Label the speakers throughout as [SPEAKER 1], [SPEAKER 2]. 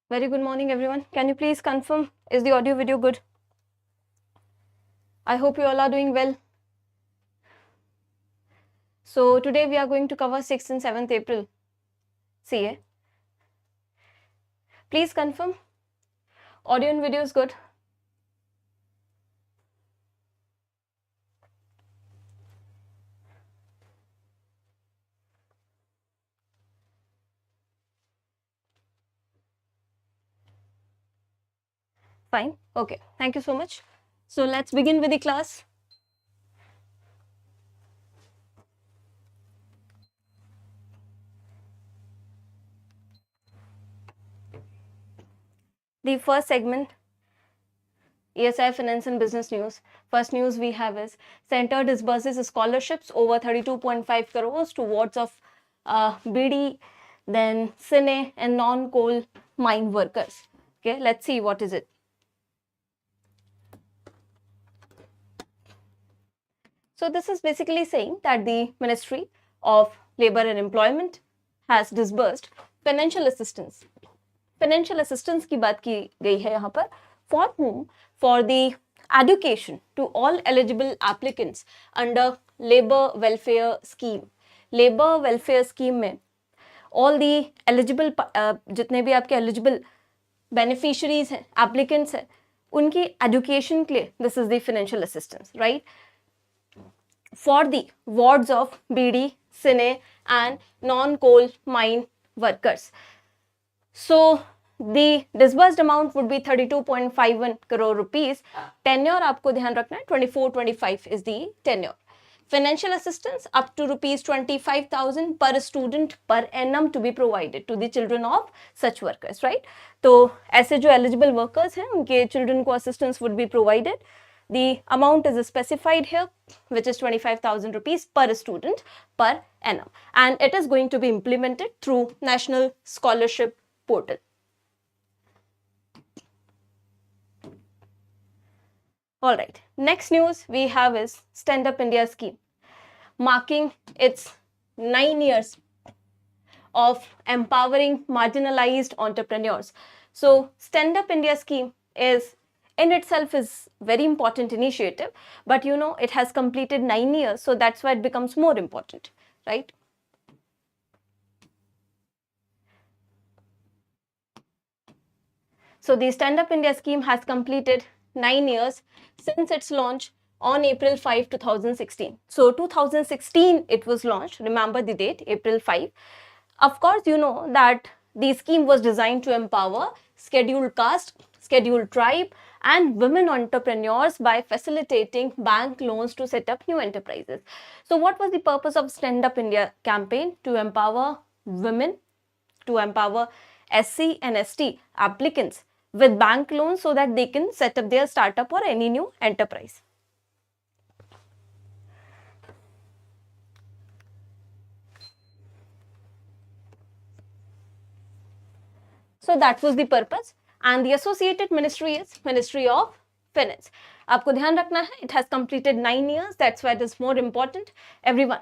[SPEAKER 1] Very good morning, everyone. Can you please confirm, is the audio video good? I hope you all are doing well. So today we are going to cover 6th and 7th April CA. Please confirm, audio and video is good. Fine. Okay. Thank you so much. So let's begin with the class. The first segment, ESI Finance and Business News. First news we have is Center disburses scholarships over 32.5 crores to wards of BD, then Cine and non-coal mine workers. Okay, let's see what is it. So this is basically saying that the Ministry of Labour and Employment has disbursed financial assistance. Financial assistance की बात की गई है यहाँ पर. For whom? For the education to all eligible applicants under Labour Welfare Scheme. Labour Welfare Scheme में all the eligible जितने भी आपके eligible beneficiaries हैं, applicants हैं, उनकी education के लिए this is the financial assistance, right? For the wards of BD, Cine and non-coal mine workers. So the disbursed amount would be 32.51 crore rupees. Tenure आपको ध्यान रखना है 24-25 is the tenure. Financial assistance up to rupees 25,000 per student per annum to be provided to the children of such workers, right? तो ऐसे जो eligible workers हैं उनके children को assistance would be provided. The amount is specified here, which is 25,000 rupees per student per annum, and it is going to be implemented through National Scholarship Portal. All right, next news we have is Stand Up India scheme, marking its 9 years of empowering marginalized entrepreneurs. So Stand Up India scheme is in itself is very important initiative, but you know it has completed 9 years, so that's why it becomes more important, right? So the Stand Up India scheme has completed 9 years since its launch on April 5, 2016. So 2016 it was launched, remember the date, April 5. Of course, you know that the scheme was designed to empower scheduled caste, scheduled tribe and women entrepreneurs by facilitating bank loans to set up new enterprises. So what was the purpose of Stand Up India campaign? To empower women, to empower SC and ST applicants with bank loans so that they can set up their startup or any new enterprise. So that was the purpose. And the associated ministry is Ministry of Finance. आपको ध्यान रखना है, it has completed 9 years, that's why it is more important, everyone.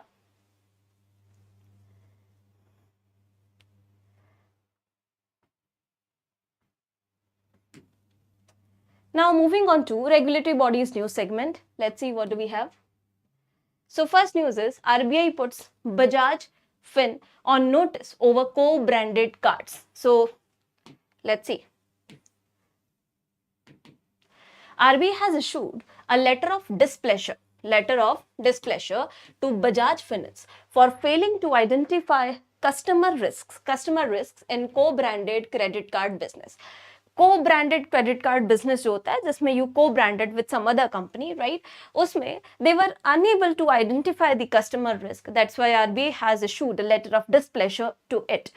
[SPEAKER 1] Now moving on to regulatory bodies news segment, let's see what do we have. So first news is RBI puts Bajaj Fin on notice over co-branded cards. So let's see. RBI has issued a letter of displeasure to Bajaj Finance for failing to identify customer risks in co-branded credit card business. Co-branded credit card business जो होता है जिसमें you co-branded with some other company, right? उसमें they were unable to identify the customer risk. That's why RBI has issued a letter of displeasure to it,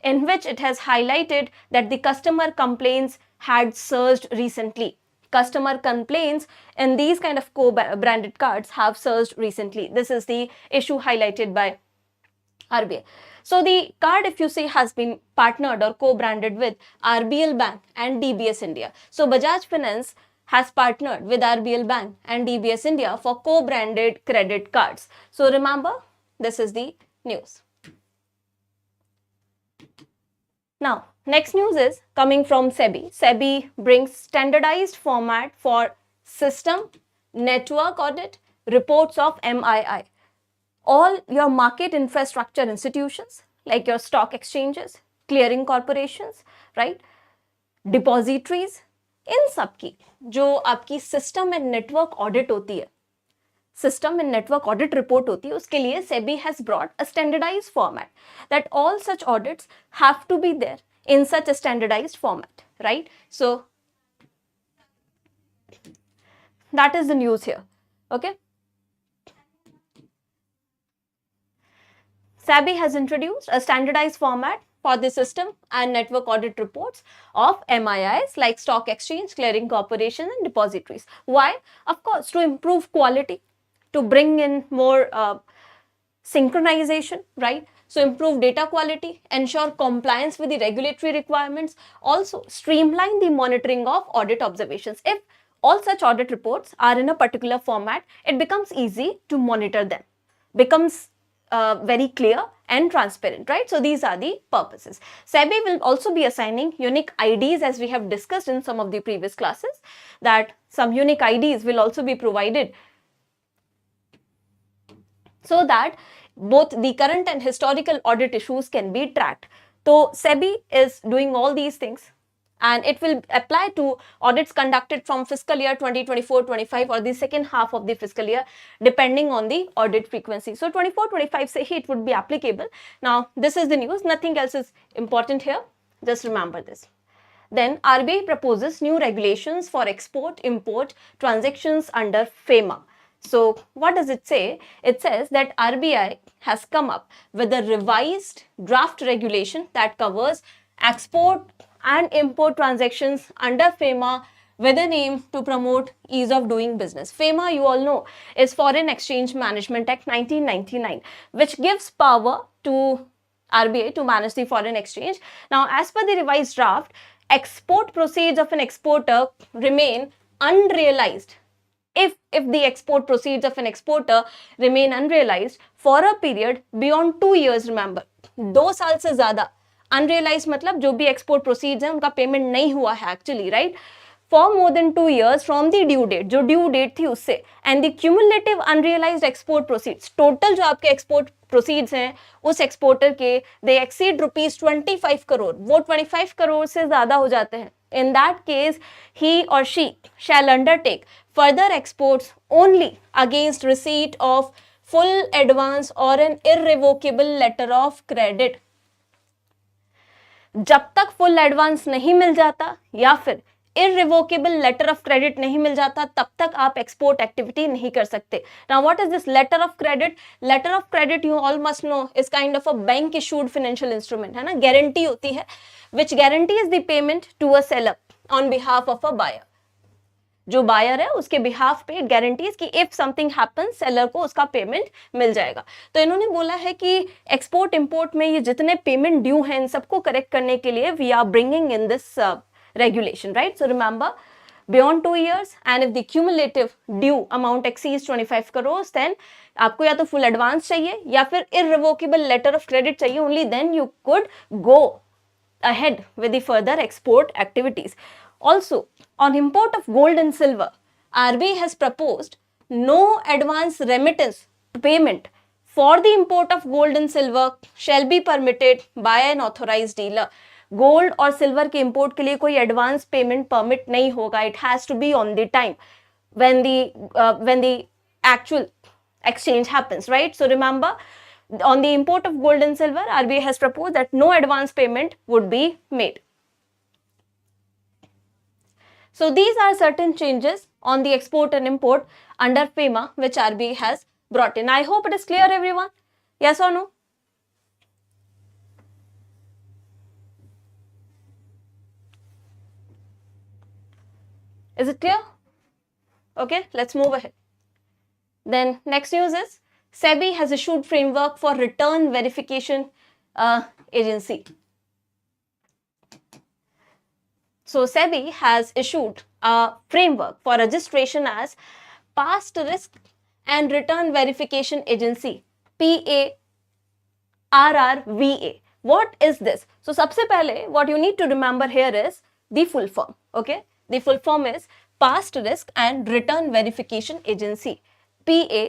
[SPEAKER 1] in which it has highlighted that the customer complaints had surged recently. Customer complaints in these kind of co-branded cards have surged recently. This is the issue highlighted by RBI. So the card, if you say, has been partnered or co-branded with RBL Bank and DBS India. So Bajaj Finance has partnered with RBL Bank and DBS India for co-branded credit cards. So remember, this is the news. Now, Next news is coming from SEBI. SEBI brings standardized format for system, network audit, reports of MII. All your market infrastructure institutions like your stock exchanges, clearing corporations, right, depositories, इन सब की जो आपकी system and network audit होती है, system and network audit report होती है, उसके लिए SEBI has brought a standardized format that all such audits have to be there in such a standardized format, right? So that is the news here. Okay. SEBI has introduced a standardized format for the system and network audit reports of MIIs like stock exchange, clearing corporation and depositories. Why? Of course, to improve quality, to bring in more synchronization, right? So improve data quality, ensure compliance with the regulatory requirements, also streamline the monitoring of audit observations. If all such audit reports are in a particular format, it becomes easy to monitor them, becomes very clear and transparent, right? So these are the purposes. SEBI will also be assigning unique IDs, as we have discussed in some of the previous classes, that some unique IDs will also be provided so that both the current and historical audit issues can be tracked. So SEBI is doing all these things, and it will apply to audits conducted from fiscal year 2024-25 or the second half of the fiscal year, depending on the audit frequency. So 24-25 say it would be applicable. Now this is the news, nothing else is important here, just remember this. Then RBI proposes new regulations for export-import transactions under FEMA. So what does it say? It says that RBI has come up with a revised draft regulation that covers export and import transactions under FEMA with an aim to promote ease of doing business. FEMA, you all know, is Foreign Exchange Management Act 1999, which gives power to RBI to manage the foreign exchange. Now, as per the revised draft, export proceeds of an exporter remain unrealized. If the export proceeds of an exporter remain unrealized for a period beyond 2 years, remember, 2 साल से ज़्यादा, unrealized मतलब जो भी export proceeds हैं उनका payment नहीं हुआ है actually, right? For more than 2 years from the due date, जो due date थी उससे, and the cumulative unrealized export proceeds, total जो आपके export proceeds हैं उस exporter के, they exceed ₹25 crore, वो 25 crore से ज़्यादा हो जाते हैं. In that case, he or she shall undertake further exports only against receipt of full advance or an irrevocable letter of credit. जब तक full advance नहीं मिल जाता या फिर irrevocable letter of credit नहीं मिल जाता, तब तक आप export activity नहीं कर सकते. Now what is this letter of credit? Letter of credit, you all must know, is kind of a bank issued financial instrument, है ना, guarantee होती है, which guarantees the payment to a seller on behalf of a buyer. जो buyer है उसके behalf पे guarantees कि if something happens, seller को उसका payment मिल जाएगा. तो इन्होंने बोला है कि export import में ये जितने payment due हैं इन सबको correct करने के लिए we are bringing in this regulation, right? So remember, beyond 2 years and if the cumulative due amount exceeds 25 crores, then आपको या तो full advance चाहिए या फिर irrevocable letter of credit चाहिए, only then you could go ahead with the further export activities. Also, on import of gold and silver, RBI has proposed no advance remittance payment for the import of gold and silver shall be permitted by an authorized dealer. Gold और silver के import के लिए कोई advance payment permit नहीं होगा. It has to be on the time when the actual exchange happens, right? So remember, on the import of gold and silver, RBI has proposed that no advance payment would be made. So these are certain changes on the export and import under FEMA which RBI has brought in. I hope it is clear, everyone. Yes or no? Is it clear? Okay, let's move ahead. Then next news is SEBI has issued framework for return verification agency. So SEBI has issued a framework for registration as Past Risk and Return Verification Agency, PARRVA, What is this? So सबसे पहले what you need to remember here is the full form. Okay, the full form is Past Risk and Return Verification Agency, PA,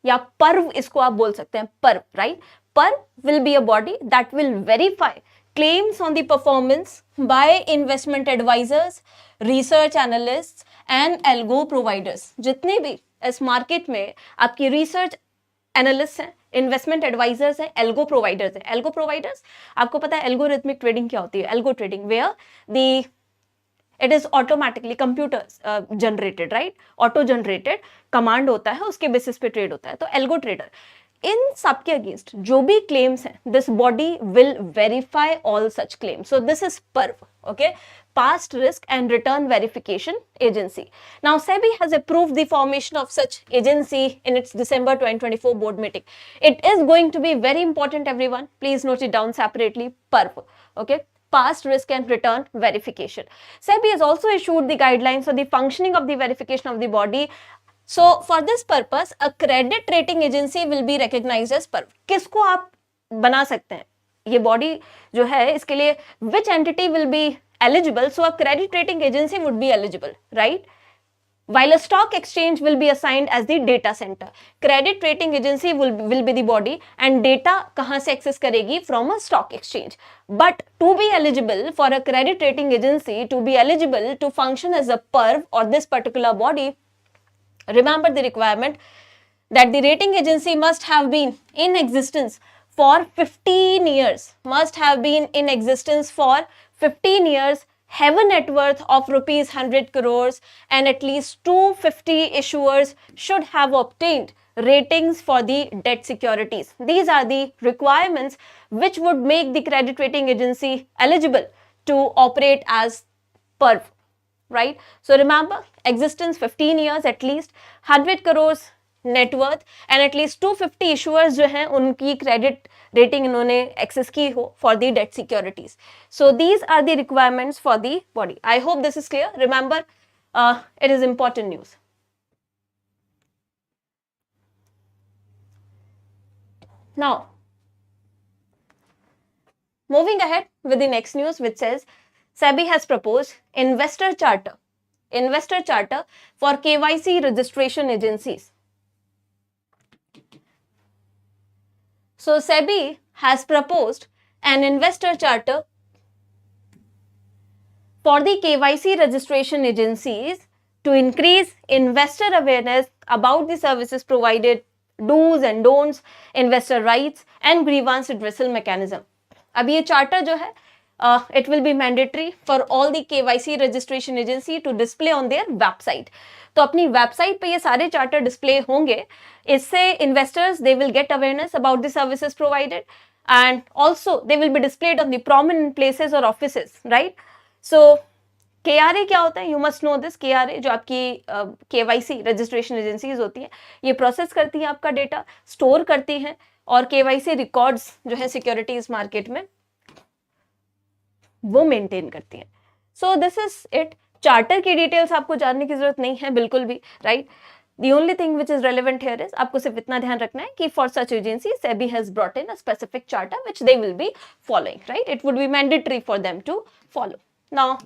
[SPEAKER 1] या पर्व इसको आप बोल सकते हैं, पर्व, right? पर्व will be a body that will verify claims on the performance by investment advisors, research analysts and algo providers. जितने भी इस मार्केट में आपकी रिसर्च एनालिस्ट हैं, इन्वेस्टमेंट एडवाइजर्स हैं, एल्गो प्रोवाइडर्स हैं. एल्गो प्रोवाइडर्स, आपको पता है एल्गोरिथमिक ट्रेडिंग क्या होती है? Algo trading where the it is automatically computer generated, right? Auto generated command होता है, उसके बेसिस पे ट्रेड होता है. तो एल्गो ट्रेडर, इन सब के अगेंस्ट जो भी क्लेम्स हैं, this body will verify all such claims. So this is पर्व, okay, Past Risk and Return Verification Agency. Now SEBI has approved the formation of such agency in its December 2024 board meeting. It is going to be very important, everyone. Please note it down separately. PRV, okay, Past Risk and Return Verification. SEBI has also issued the guidelines for the functioning of the verification of the body. So for this purpose, a credit rating agency will be recognized as PRV. किसको आप बना सकते हैं ये body जो है, इसके लिए which entity will be eligible? So a credit rating agency would be eligible, right? While a stock exchange will be assigned as the data center. Credit rating agency will be the body and data कहाँ से access करेगी? From a stock exchange. But to be eligible for a credit rating agency, to be eligible to function as a PERV or this particular body, remember the requirement that the rating agency must have been in existence for 15 years, must have been in existence for 15 years, have a net worth of rupees 100 crores and at least 250 issuers should have obtained ratings for the debt securities. These are the requirements which would make the credit rating agency eligible to operate as PERV, right? So remember, existence 15 years, at least 100 crores net worth and at least 250 issuers जो हैं उनकी credit rating इन्होंने access की हो for the debt securities. So these are the requirements for the body. I hope this is clear. Remember, it is important news. Now moving ahead with the next news, which says SEBI has proposed investor charter for KYC registration agencies. So SEBI has proposed an investor charter for the KYC registration agencies to increase investor awareness about the services provided, do's and don'ts, investor rights and grievance redressal mechanism. अब ये charter जो है, it will be mandatory for all the KYC registration agency to display on their website. तो अपनी website पे ये सारे charter display होंगे. इससे investors they will get awareness about the services provided and also they will be displayed on the prominent places और offices, right? सो KRA क्या होता है? You must know this. KRA जो आपकी KYC रजिस्ट्रेशन एजेंसीज होती हैं, ये प्रोसेस करती हैं आपका डेटा, स्टोर करती हैं और KYC रिकॉर्ड्स जो है सिक्योरिटीज मार्केट में वो मेंटेन करती हैं. So this is it. Charter की डिटेल्स आपको जानने की जरूरत नहीं है बिल्कुल भी, right? The only thing which is relevant here is, आपको सिर्फ इतना ध्यान रखना है कि for such agency SEBI has brought in a specific charter which they will be following, right? It would be mandatory for them to follow. Now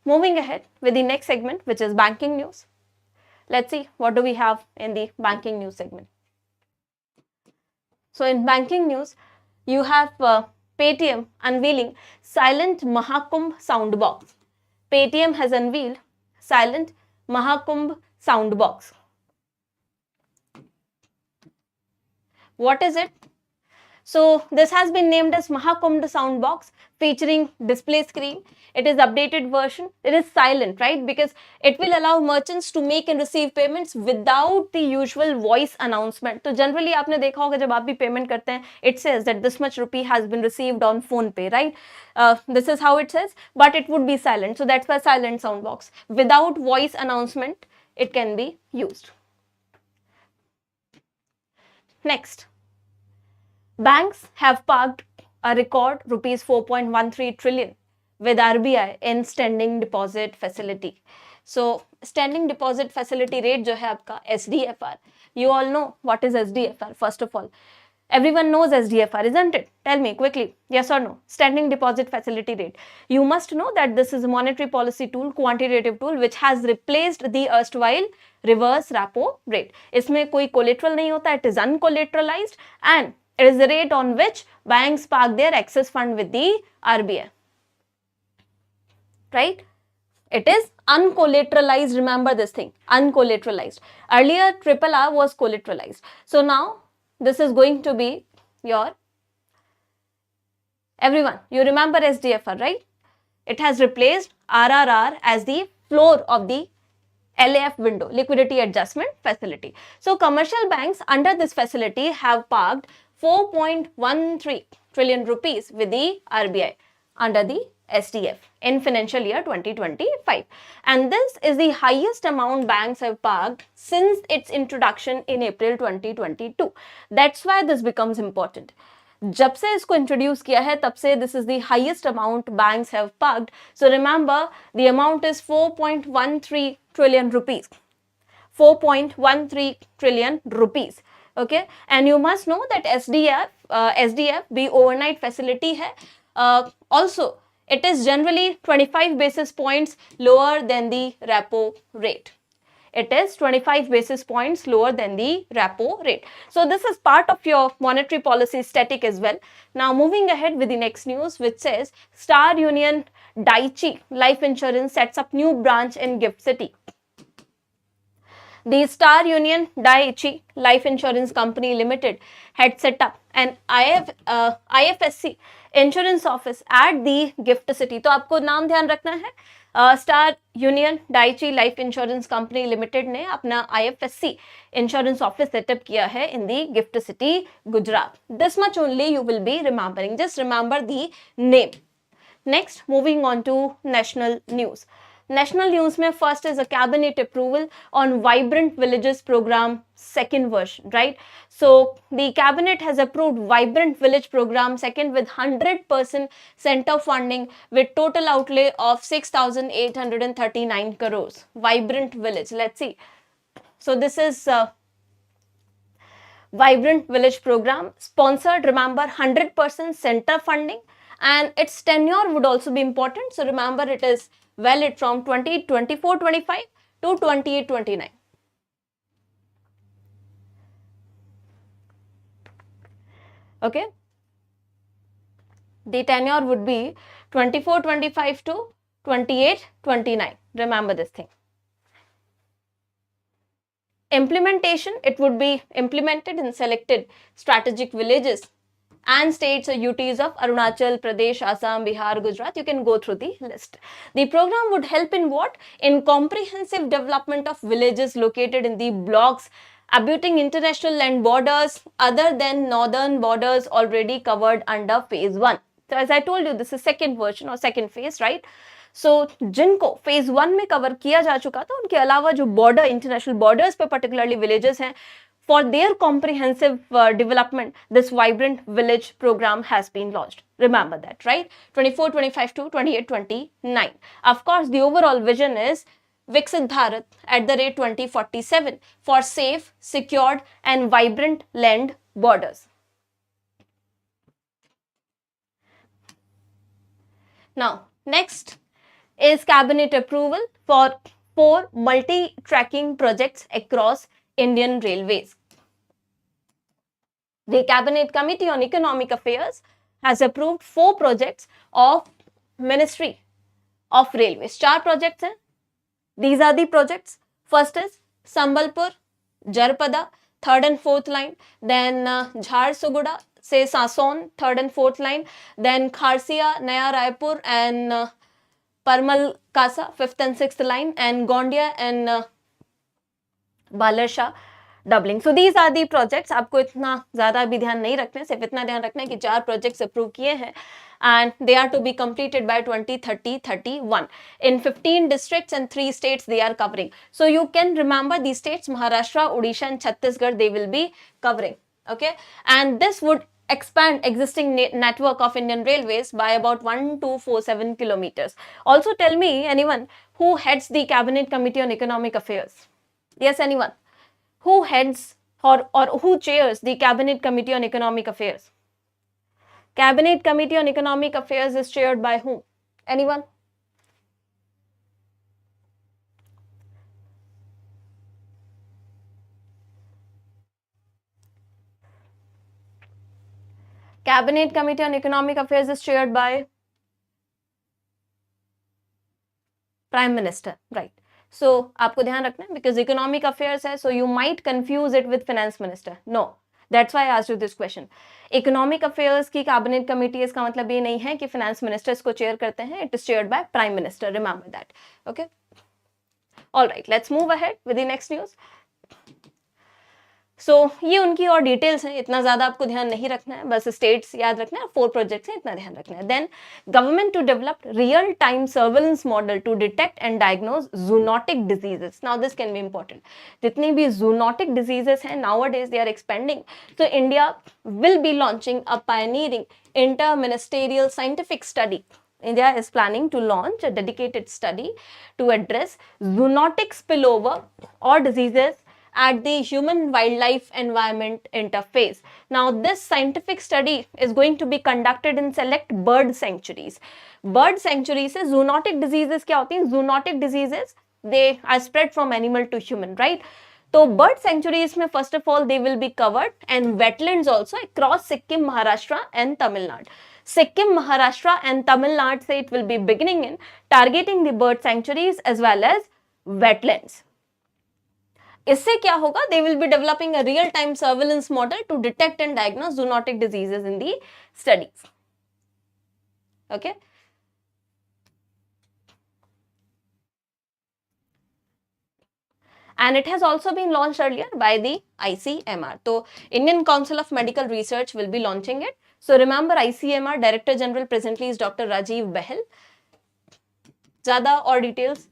[SPEAKER 1] moving ahead with the next segment, which is banking news. Let's see what do we have in the banking news segment. So in banking news, you have Paytm unveiling Silent Mahakumbh Soundbox. Paytm has unveiled Silent Mahakumbh Soundbox. What is it? So this has been named as Mahakumbh Soundbox, featuring display screen. It is updated version. It is silent, right? Because it will allow merchants to make and receive payments without the usual voice announcement. तो generally आपने देखा होगा जब आप भी payment करते हैं, it says that this much rupee has been received on phone pay, right? This is how it says, but it would be silent. So that's why silent soundbox. Without voice announcement, it can be used. Next. Banks have parked a record rupees 4.13 trillion with RBI in standing deposit facility. So standing deposit facility rate जो है आपका SDFR. You all know what is SDFR. First of all, Everyone knows SDFR, isn't it? Tell me quickly, yes or no? Standing Deposit Facility Rate. You must know that this is a monetary policy tool, quantitative tool, which has replaced the erstwhile reverse repo rate. इसमें कोई collateral नहीं होता, it is uncollateralized, and it is the rate on which banks park their excess fund with the RBI. Right? It is uncollateralized. Remember this thing, uncollateralized. Earlier RRR was collateralized. So now this is going to be your, everyone, you remember SDFR, right? It has replaced RRR as the floor of the LAF window, liquidity adjustment facility. So commercial banks under this facility have parked 4.13 trillion rupees with the RBI under the SDF in financial year 2025, and this is the highest amount banks have parked since its introduction in April 2022. That's why this becomes important. जब से इसको introduce किया है तब से this is the highest amount banks have parked. So remember, the amount is 4.13 trillion rupees. 4.13 trillion rupees. Okay, and you must know that SDF भी overnight facility है. Also, it is generally 25 basis points lower than the repo rate. It is 25 basis points lower than the repo rate. So this is part of your monetary policy static as well. Now moving ahead with the next news, which says Star Union Dai-ichi Life Insurance sets up new branch in Gift City. The Star Union Dai-ichi Life Insurance Company Limited had set up an IFSC insurance office at the Gift City. तो आपको नाम ध्यान रखना है, star union Daiichi life insurance company limited ने अपना IFSC insurance office setup किया है in the GIFT city Gujarat. This much only you will be remembering, just remember the name. Next, moving on to national news. National news में first is a cabinet approval on Vibrant Villages program second version, right? So the cabinet has approved Vibrant Village program second with 100% center funding with total outlay of 6,839 crores. Vibrant Village, let's see. So this is Vibrant Village program sponsored, remember, 100% center funding, and its tenure would also be important. So remember, it is valid from 2024-25 to 28-29. Okay, the tenure would be 24-25 to 28-29. Remember this thing. Implementation, it would be implemented in selected strategic villages and states or UTs of Arunachal Pradesh, Assam, Bihar, Gujarat. You can go through the list. The program would help in what? In comprehensive development of villages located in the blocks abutting international land borders other than northern borders already covered under phase 1. So as I told you, this is second version or second phase, right? So जिनको phase 1 में cover किया जा चुका था, उनके अलावा जो border, international borders पे particularly villages हैं, for their comprehensive development, this Vibrant Village program has been launched. Remember that, right? 24-25 to 28-29. Of course, the overall vision is Viksit Bharat at the rate 2047 for safe, secured and vibrant land borders. Now, next is cabinet approval for 4 multi-tracking projects across Indian Railways. The Cabinet Committee on Economic Affairs has approved 4 projects of Ministry of Railways. 4 projects हैं. These are the projects. First is Sambalpur, Jarpada, 3rd and 4th line. Then Jharsuguda, say Sason, 3rd and 4th line. Then Kharsia, Naya Raipur and Parmal Kasa, 5th and 6th line. And Gondia and Balasha doubling. So these are the projects. आपको इतना ज़्यादा भी ध्यान नहीं रखना है, सिर्फ इतना ध्यान रखना है कि 4 projects अप्रूव किए हैं and they are to be completed by 2030-31 in 15 districts and 3 states they are covering. So you can remember these states, Maharashtra, Odisha and Chhattisgarh, they will be covering. Okay, and this would expand existing network of Indian Railways by about 1247 kilometers. Also tell me, anyone who heads the Cabinet Committee on Economic Affairs? Yes, anyone? Who heads or who chairs the Cabinet Committee on Economic Affairs? Cabinet Committee on Economic Affairs is chaired by whom? Anyone? Cabinet Committee on Economic Affairs is chaired by Prime Minister, right? So आपको ध्यान रखना है because economic affairs है, so you might confuse it with finance minister. No, that's why I asked you this question. Economic affairs की cabinet committee इसका मतलब ये नहीं है कि finance minister इसको chair करते हैं. It is chaired by prime minister. Remember that. Okay. All right. Let's move ahead with the next news. सो ये उनकी और डिटेल्स हैं, इतना ज़्यादा आपको ध्यान नहीं रखना है, बस स्टेट्स याद रखना है, 4 प्रोजेक्ट्स हैं, इतना ध्यान रखना है. Then government to develop real time surveillance model to detect and diagnose zoonotic diseases. Now this can be important. जितनी भी जूनोटिक डिजीजेस हैं नाउअडेज दे आर एक्सपेंडिंग, तो India will be launching a pioneering inter ministerial scientific study. India is planning to launch a dedicated study to address zoonotic spillover or diseases at the human-wildlife environment interface. Now, this scientific study is going to be conducted in select bird sanctuaries. Bird sanctuaries से zoonotic diseases क्या होती हैं? Zoonotic diseases, they are spread from animal to human, right? तो bird sanctuaries में first of all they will be covered, and wetlands also across Sikkim, Maharashtra and Tamil Nadu. Sikkim, Maharashtra and Tamil Nadu से it will be beginning in targeting the bird sanctuaries as well as wetlands. इससे क्या होगा? They will be developing a real-time surveillance model to detect and diagnose zoonotic diseases in the studies. Okay. And it has also been launched earlier by the ICMR. So Indian Council of Medical Research will be launching it. So remember ICMR Director General presently is Dr. Rajiv Bahel. ज़्यादा और details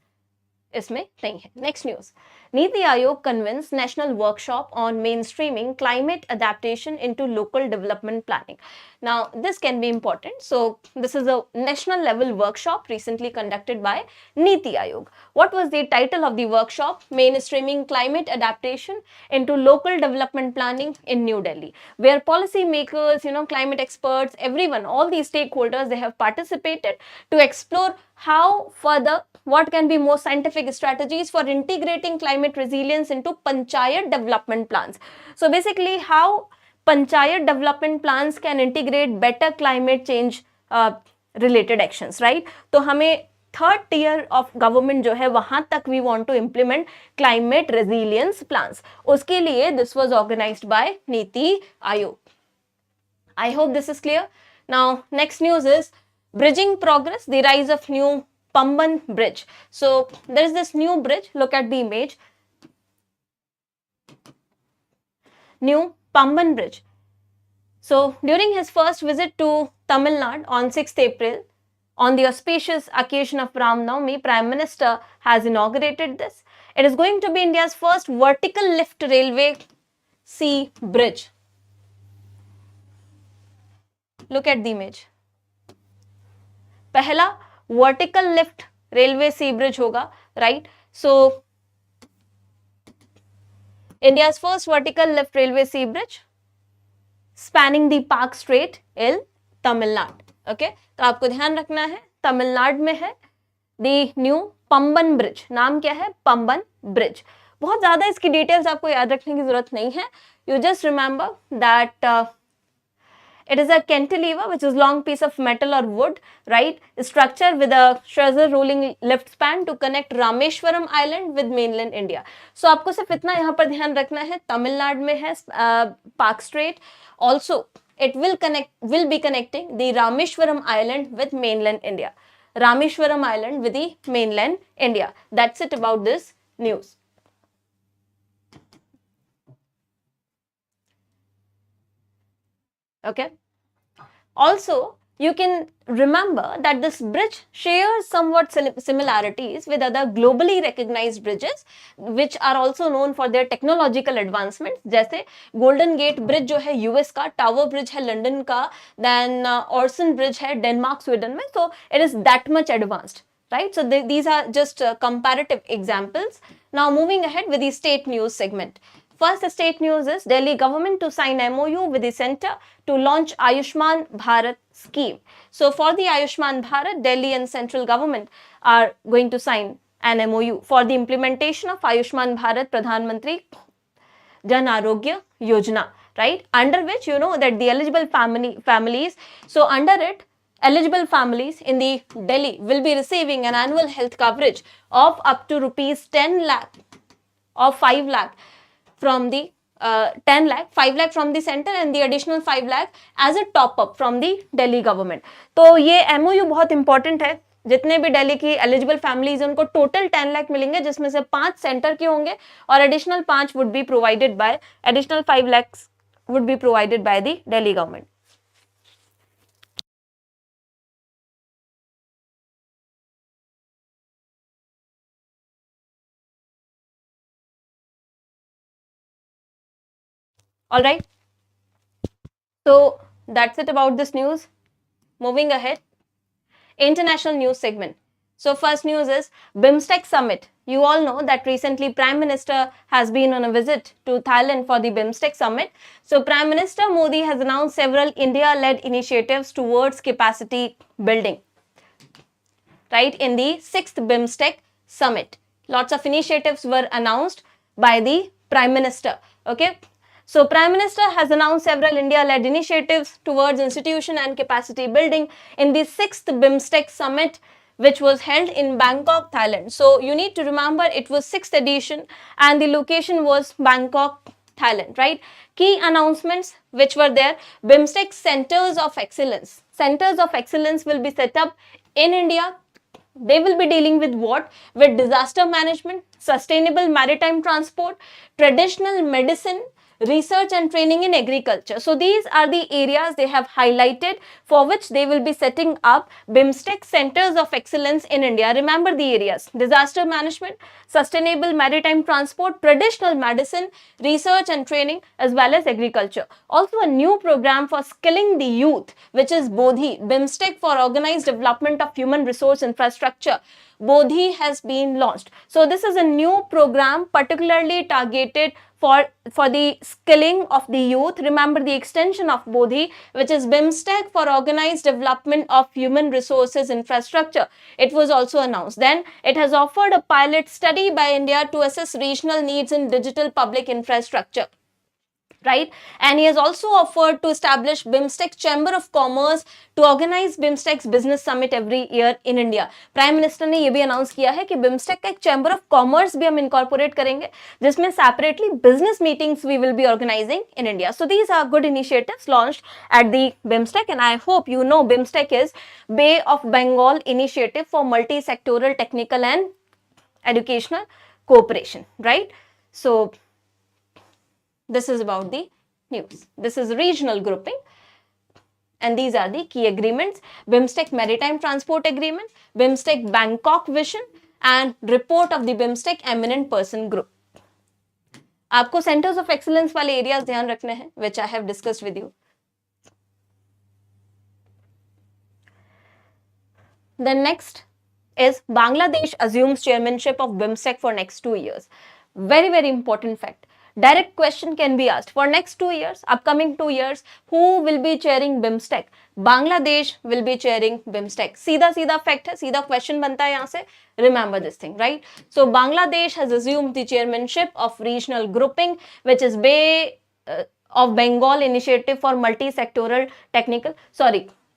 [SPEAKER 1] इसमें नहीं है. Next news. NITI Aayog convenes national workshop on mainstreaming climate adaptation into local development planning. Now this can be important. So this is a national level workshop recently conducted by Niti Aayog. What was the title of the workshop? Mainstreaming climate adaptation into local development planning in New Delhi, where policy makers, climate experts, everyone, all these stakeholders, they have participated to explore how further what can be more scientific strategies for integrating climate resilience into panchayat development plans. So basically how panchayat development plans can integrate better climate change related actions, right? तो हमें third tier of government जो है वहां तक we want to implement climate resilience plans. उसके लिए this was organised by Niti Aayog. I hope this is clear. Now next news is bridging progress, the rise of new Pamban bridge. So there is this new bridge. Look at the image. New Pamban bridge. So during his first visit to Tamil Nadu on 6th April, on the auspicious occasion of Ram Navami, Prime Minister has inaugurated this. It is going to be India's first vertical lift railway sea bridge. Look at the image. पहला vertical lift railway sea bridge होगा, right? So India's first vertical lift railway sea bridge spanning the Palk strait in Tamil Nadu. Okay, तो आपको ध्यान रखना है तमिलनाडु में है the new Pamban bridge. नाम क्या है? पंबन ब्रिज. बहुत ज्यादा इसकी डिटेल्स आपको याद रखने की जरूरत नहीं है. You just remember that it is a cantilever which is long piece of metal or wood, right? Structure with a treasure rolling lift span to connect Rameshwaram Island with mainland India. So आपको सिर्फ इतना यहाँ पर ध्यान रखना है. तमिलनाडु में है park straight. Also it will be connecting the Rameshwaram Island with mainland India. Rameshwaram Island with the mainland India. That's it about this news. Okay. Also, you can remember that this bridge shares somewhat similarities with other globally recognized bridges, which are also known for their technological advancements. जैसे golden gate bridge जो है US का, tower bridge है London का, then Orson bridge है Denmark Sweden में. So it is that much advanced, right? So these are just comparative examples. Now moving ahead with the state news segment. First state news is Delhi government to sign MOU with the center to launch Ayushman Bharat scheme. So for the Ayushman Bharat, Delhi and central government are going to sign an MOU for the implementation of Ayushman Bharat Pradhan Mantri Jan Arogya Yojana, right? Under which you know that the eligible families, so under it, eligible families in the Delhi will be receiving an annual health coverage of up to rupees 10 lakh or 5 lakh from the 10 lakh, 5 lakh from the center and the additional 5 lakh as a top up from the Delhi government. तो ये MOU बहुत important है. जितने भी दिल्ली की eligible families उनको total 10 lakh मिलेंगे, जिसमें से 5 सेंटर के होंगे और additional 5 would be provided by, additional 5 lakh would be provided by the Delhi government. All right, so that's it about this news. Moving ahead, international news segment. So first news is BIMSTEC summit. You all know that recently Prime Minister has been on a visit to Thailand for the BIMSTEC summit. So Prime Minister Modi has announced several India-led initiatives towards capacity building, right, in the 6th BIMSTEC summit. Lots of initiatives were announced by the Prime Minister. Okay. So Prime Minister has announced several India-led initiatives towards institution and capacity building in the 6th BIMSTEC summit, which was held in Bangkok, Thailand. So you need to remember it was 6th edition and the location was Bangkok, Thailand, right? Key announcements which were there: BIMSTEC centers of excellence. Centers of excellence will be set up in India. They will be dealing with what? With disaster management, sustainable maritime transport, traditional medicine, research and training in agriculture. So these are the areas they have highlighted for which they will be setting up BIMSTEC centers of excellence in India. Remember the areas: disaster management, sustainable maritime transport, traditional medicine, research and training, as well as agriculture. Also a new program for skilling the youth, which is BODHI, BIMSTEC for Organized Development of Human Resource Infrastructure. BODHI has been launched. So this is a new program particularly targeted for the skilling of the youth. Remember the extension of BODHI, which is BIMSTEC for Organized Development of Human Resources Infrastructure. It was also announced. Then it has offered a pilot study by India to assess regional needs in digital public infrastructure, right? And he has also offered to establish BIMSTEC Chamber of Commerce to organize BIMSTEC's business summit every year in India. Prime minister ने ये भी announce किया है कि BIMSTEC का एक chamber of commerce भी हम इनकॉर्पोरेट करेंगे, जिसमें separately business meetings we will be organising in India. So these are good initiatives launched at the BIMSTEC, and I hope you know BIMSTEC is Bay of Bengal initiative for multi-sectoral technical and educational cooperation, right? So this is about the news. This is regional grouping, and these are the key agreements: BIMSTEC Maritime Transport Agreement, BIMSTEC Bangkok Vision, and report of the BIMSTEC Eminent Person Group. आपको centers of excellence वाले areas ध्यान रखने हैं, which I have discussed with you. The next is Bangladesh assumes chairmanship of BIMSTEC for next 2 years. Very, very important fact. Direct question can be asked for next 2 years, upcoming 2 years, who will be chairing BIMSTEC? Bangladesh will be chairing BIMSTEC. सीधा सीधा fact है, सीधा question बनता है यहाँ से. Remember this thing, right? So Bangladesh has assumed the chairmanship of regional grouping, which is Bay of Bengal Initiative for Multi-Sectoral Technical,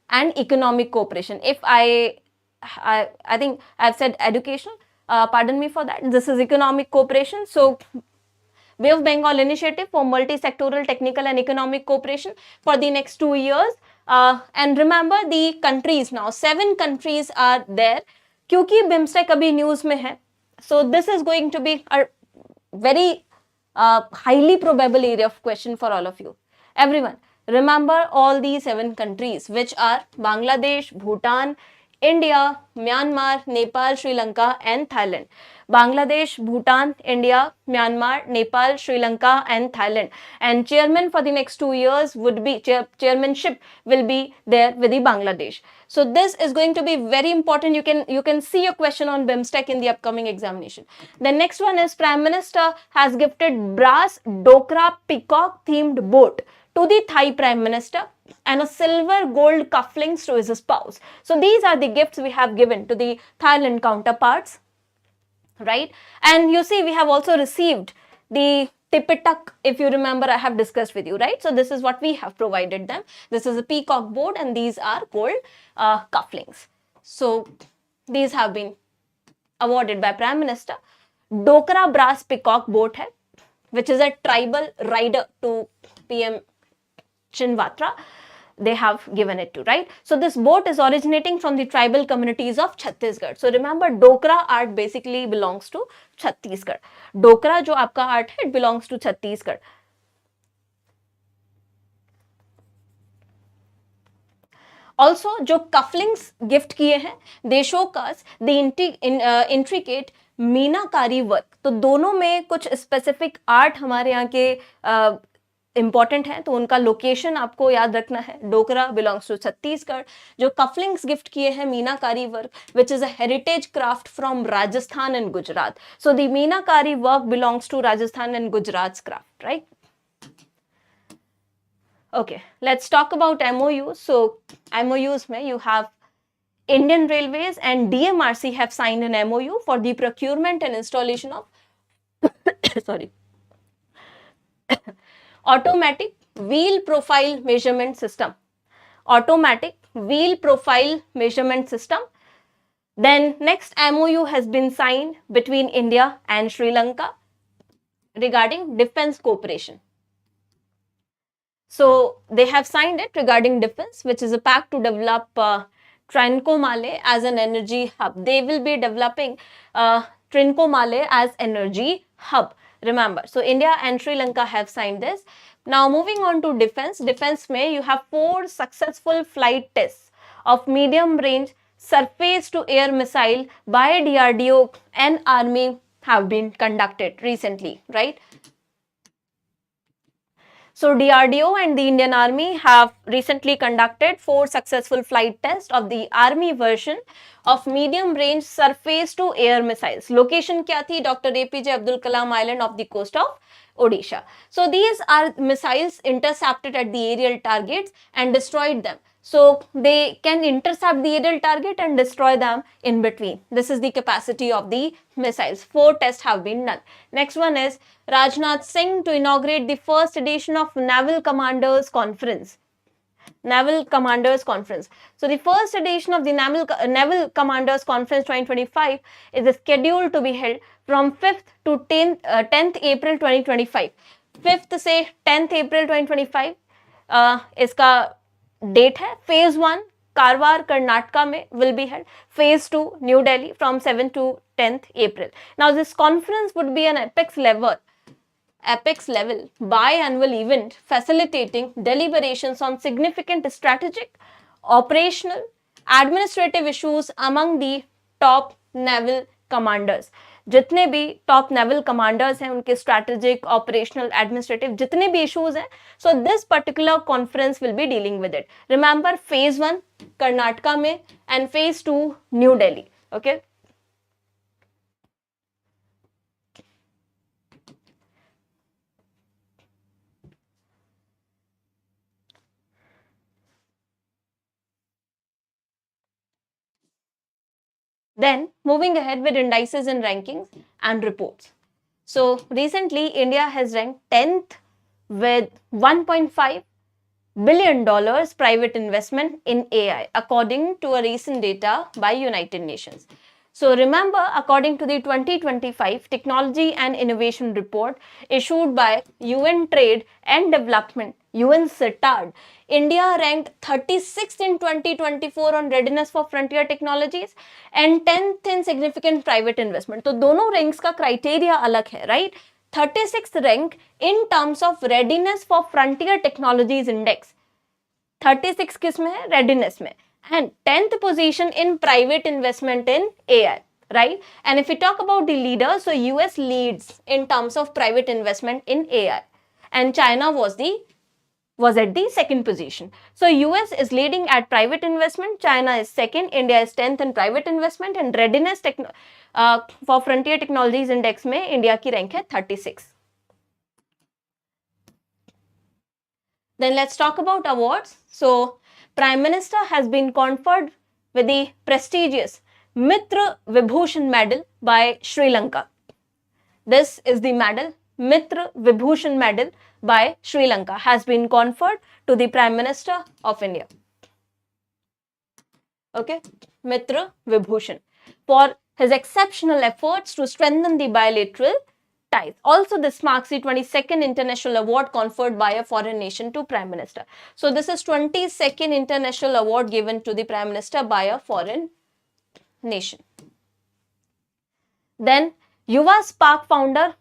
[SPEAKER 1] and Economic Cooperation. If I think I've said educational, pardon me for that. This is economic cooperation. So Bay of Bengal Initiative for Multi-Sectoral Technical and Economic Cooperation for the next 2 years. And remember the countries now, 7 countries are there. क्योंकि BIMSTEC अभी news में है, so this is going to be a very highly probable area of question for all of you. Everyone, remember all these 7 countries, which are Bangladesh, Bhutan, India, Myanmar, Nepal, Sri Lanka, and Thailand. Bangladesh, Bhutan, India, Myanmar, Nepal, Sri Lanka, and Thailand. And chairman for the next 2 years would be, chairmanship will be there with the Bangladesh. So this is going to be very important. You can see a question on BIMSTEC in the upcoming examination. The next one is Prime Minister has gifted brass Dokra peacock themed boat to the Thai Prime Minister and a silver gold cufflinks to his spouse. So these are the gifts we have given to the Thailand counterparts, right? And you see, we have also received the Tipitak, if you remember, I have discussed with you, right? So this is what we have provided them. This is a peacock board and these are gold cufflinks. So these have been awarded by Prime Minister. Dokra brass peacock boat hai, which is a tribal rider to PM Shinwatra. They have given it to, right? So this boat is originating from the tribal communities of Chhattisgarh. So remember, Dokra art basically belongs to Chhattisgarh. Dokra jo aapka art hai, it belongs to Chhattisgarh. Also, जो cufflinks gift किए हैं, they show us the intricate meenakari work. तो दोनों में कुछ specific art हमारे यहाँ के इंपॉर्टेंट है, तो उनका लोकेशन आपको याद रखना है. Dokra belongs to Chhattisgarh. जो कफलिंग्स गिफ्ट किए हैं meenakari work, which is a heritage craft from Rajasthan and Gujarat. So the meenakari work belongs to Rajasthan and Gujarat craft, right? Okay, let's talk about MOUs. So MOUs में you have Indian Railways and DMRC have signed an MOU for the procurement and installation of sorry, automatic wheel profile measurement system. Automatic wheel profile measurement system. Then next MOU has been signed between India and Sri Lanka regarding defense cooperation. So they have signed it regarding defense, which is a pact to develop Trincomalee as an energy hub. They will be developing Trincomalee as energy hub. Remember, so India and Sri Lanka have signed this. Now moving on to defense. Defense mein you have 4 successful flight tests of medium range surface to air missile by DRDO and Army have been conducted recently, right? So DRDO and the Indian Army have recently conducted 4 successful flight tests of the Army version of medium range surface to air missiles. Location kya thi? Dr. APJ Abdul Kalam Island off the coast of Odisha. So these are missiles intercepted at the aerial targets and destroyed them. So they can intercept the aerial target and destroy them in between. This is the capacity of the missiles. 4 tests have been done. Next one is Rajnath Singh to inaugurate the first edition of Naval Commanders Conference. Naval Commanders Conference. So the first edition of the Naval Commanders Conference 2025 is scheduled to be held from 5th to 10th April 2025. 5th से 10th April 2025 इसका date है. Phase 1 Karwar, Karnataka में will be held. Phase 2 New Delhi from 7th to 10th April. Now this conference would be an apex level biannual event facilitating deliberations on significant strategic, operational, administrative issues among the top naval commanders. जितने भी top naval commanders हैं उनके strategic, operational, administrative जितने भी issues हैं, so this particular conference will be dealing with it. Remember, phase 1 Karnataka में and phase 2 new Delhi. Okay, then moving ahead with indices and rankings and reports. So recently India has ranked 10th with $1.5 billion private investment in AI according to a recent data by United Nations. So remember, according to the 2025 Technology and Innovation Report issued by UN Trade and Development, UNCTAD, India ranked 36th in 2024 on readiness for frontier technologies and 10th in significant private investment. तो दोनों ranks का criteria अलग है, right? 36th rank in terms of readiness for frontier technologies index. 36 किस में है? Readiness में. and 10th position in private investment in AI, right? And if we talk about the leaders, so US leads in terms of private investment in AI, and China was at the second position. So US is leading at private investment, China is second, India is 10th in private investment, and readiness for frontier technologies index में India की rank है 36. Then let's talk about awards. So Prime Minister has been conferred with the prestigious Mitra Vibhushan medal by Sri Lanka. This is the medal, Mitra Vibhushan medal by Sri Lanka has been conferred to the Prime Minister of India. Okay, Mitra Vibhushan for his exceptional efforts to strengthen the bilateral ties. Also, this marks the 22nd international award conferred by a foreign nation to Prime Minister. So, this is 22nd international award given to the Prime Minister by a foreign nation. Then, Yuva Spark founder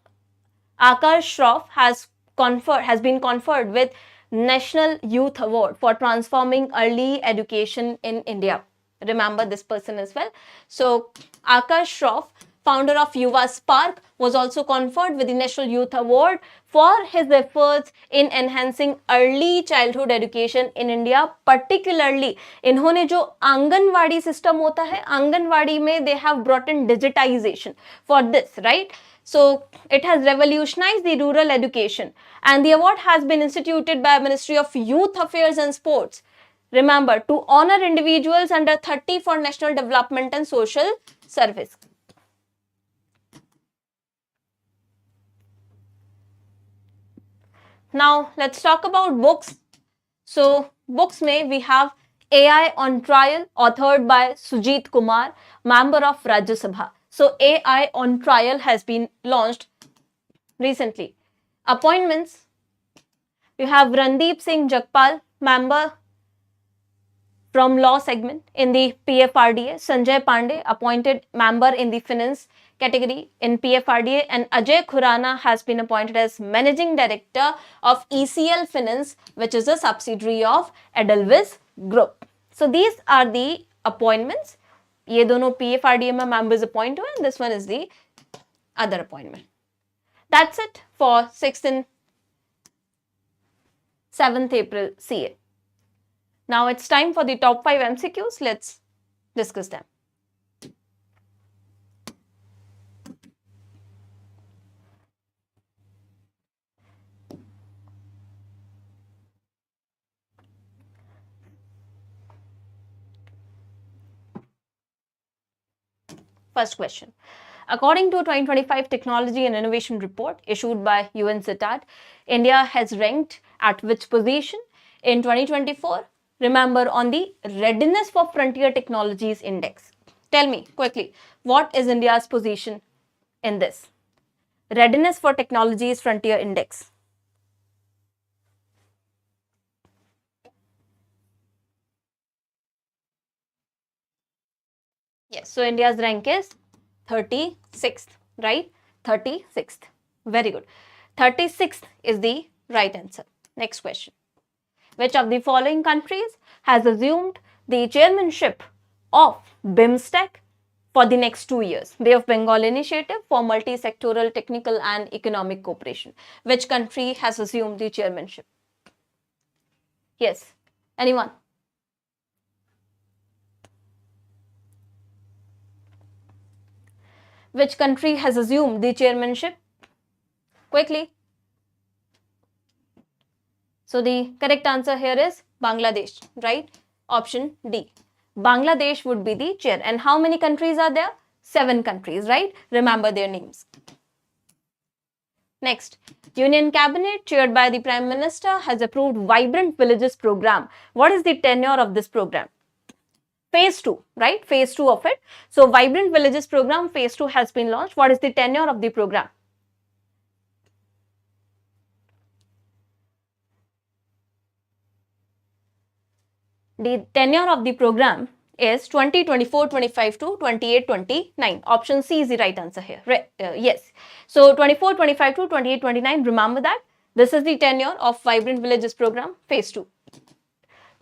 [SPEAKER 1] Akash Shroff has been conferred with National Youth Award for transforming early education in India. Remember this person as well. So, Akash Shroff, founder of Yuva Spark, was also conferred with the National Youth Award for his efforts in enhancing early childhood education in India. Particularly, इन्होंने जो anganwadi system होता है, आंगनवाड़ी में they have brought in digitization for this, right? So, it has revolutionized the rural education, and the award has been instituted by Ministry of Youth Affairs and Sports. Remember, to honor individuals under 30 for national development and social service. Now, let's talk about books. So, books में we have AI on Trial, authored by Sujit Kumar, member of Rajya Sabha. So, AI on Trial has been launched recently. Appointments, you have Randeep Singh Jagpal, member from law segment in the PFRDA, Sanjay Pandey, appointed member in the finance category in PFRDA, and Ajay Khurana has been appointed as managing director of ECL Finance, which is a subsidiary of Edelweiss Group. So these are the appointments. ये दोनों PFRDA में members appoint हुए, and this one is the other appointment. That's it for 6th and 7th April CA. Now it's time for the top 5 MCQs. Let's discuss them. First question. According to 2025 Technology and Innovation Report issued by UNCTAD, India has ranked at which position in 2024? Remember, on the Readiness for Frontier Technologies Index. Tell me quickly, what is India's position in this? Readiness for Technologies Frontier Index. Yes, so India's rank is 36th, right? 36th. Very good. 36th is the right answer. Next question. Which of the following countries has assumed the chairmanship of BIMSTEC for the next 2 years? Bay of Bengal Initiative for Multi-Sectoral Technical and Economic Cooperation. Which country has assumed the chairmanship? Yes. Anyone? Which country has assumed the chairmanship? Quickly. So the correct answer here is Bangladesh, right? Option D. Bangladesh would be the chair. And how many countries are there? 7 countries, right? Remember their names. Next, Union Cabinet chaired by the Prime Minister has approved Vibrant Villages program. What is the tenure of this program? Phase 2, right? Phase 2 of it. So Vibrant Villages program, phase 2 has been launched. What is the tenure of the program? The tenure of the program is 2024-25 to 28-29. Option C is the right answer here. Yes. So 24-25 to 28-29. Remember that. This is the tenure of Vibrant Villages program, phase 2.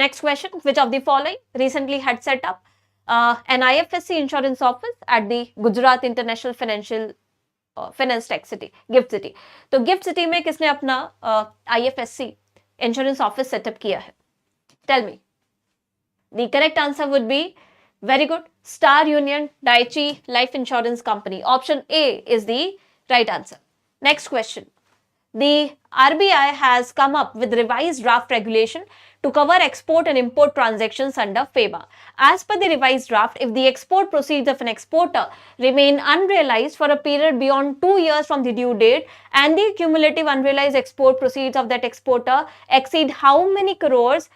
[SPEAKER 1] Next question, which of the following recently had set up an IFSC insurance office at the Gujarat International Finance Tech City, Gift City. तो Gift City में किसने अपना IFSC insurance office setup किया है? Tell me. The correct answer would be, very good, Star Union Daiichi Life Insurance Company. Option A is the right answer. Next question. The RBI has come up with revised draft regulation to cover export and import transactions under FEMA. As per the revised draft, if the export proceeds of an exporter remain unrealized for a period beyond 2 years from the due date and the cumulative unrealized export proceeds of that exporter exceed how many crores,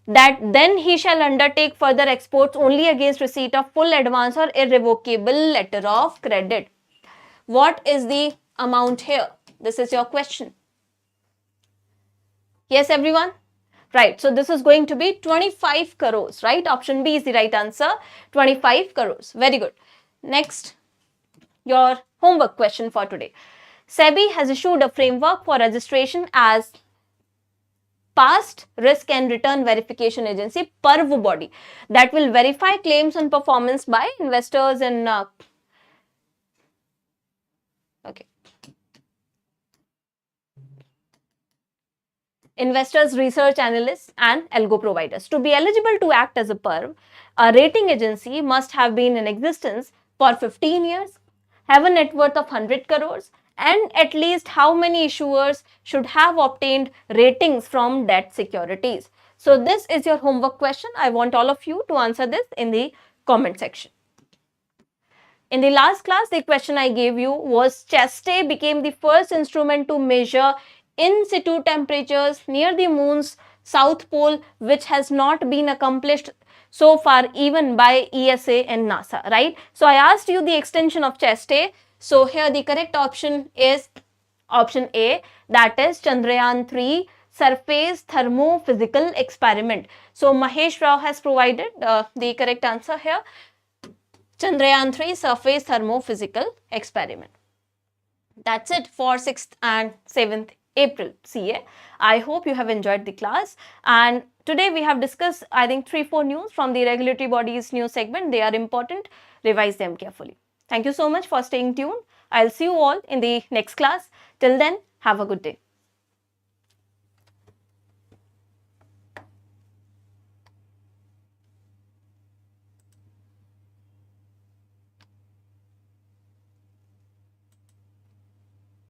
[SPEAKER 1] that then he shall undertake further exports only against receipt of full advance or irrevocable letter of credit. What is the amount here? This is your question. Yes, everyone? Right. So this is going to be 25 crores, right? Option B is the right answer. 25 crores. Very good. Next, your homework question for today. SEBI has issued a framework for registration as past risk and return verification agency, PERV body, that will verify claims on performance by investors in investors, research analysts and algo providers. To be eligible to act as a PERV, a rating agency must have been in existence for 15 years, have a net worth of 100 crores and at least how many issuers should have obtained ratings from debt securities. So this is your homework question. I want all of you to answer this in the comment section. In the last class, the question I gave you was chest day became the first instrument to measure in situ temperatures near the moon's south pole, which has not been accomplished so far even by ESA and NASA, right? So I asked you the extension of chest day. So here the correct option is option A, that is Chandrayaan 3 surface thermophysical experiment. So Mahesh Rao has provided the correct answer here. Chandrayaan 3 surface thermophysical experiment. That's it for 6th and 7th April CA. I hope you have enjoyed the class, and today we have discussed, I think, 3-4 news from the regulatory bodies news segment. They are important. Revise them carefully. Thank you so much for staying tuned. I'll see you all in the next class. Till then, have a good day.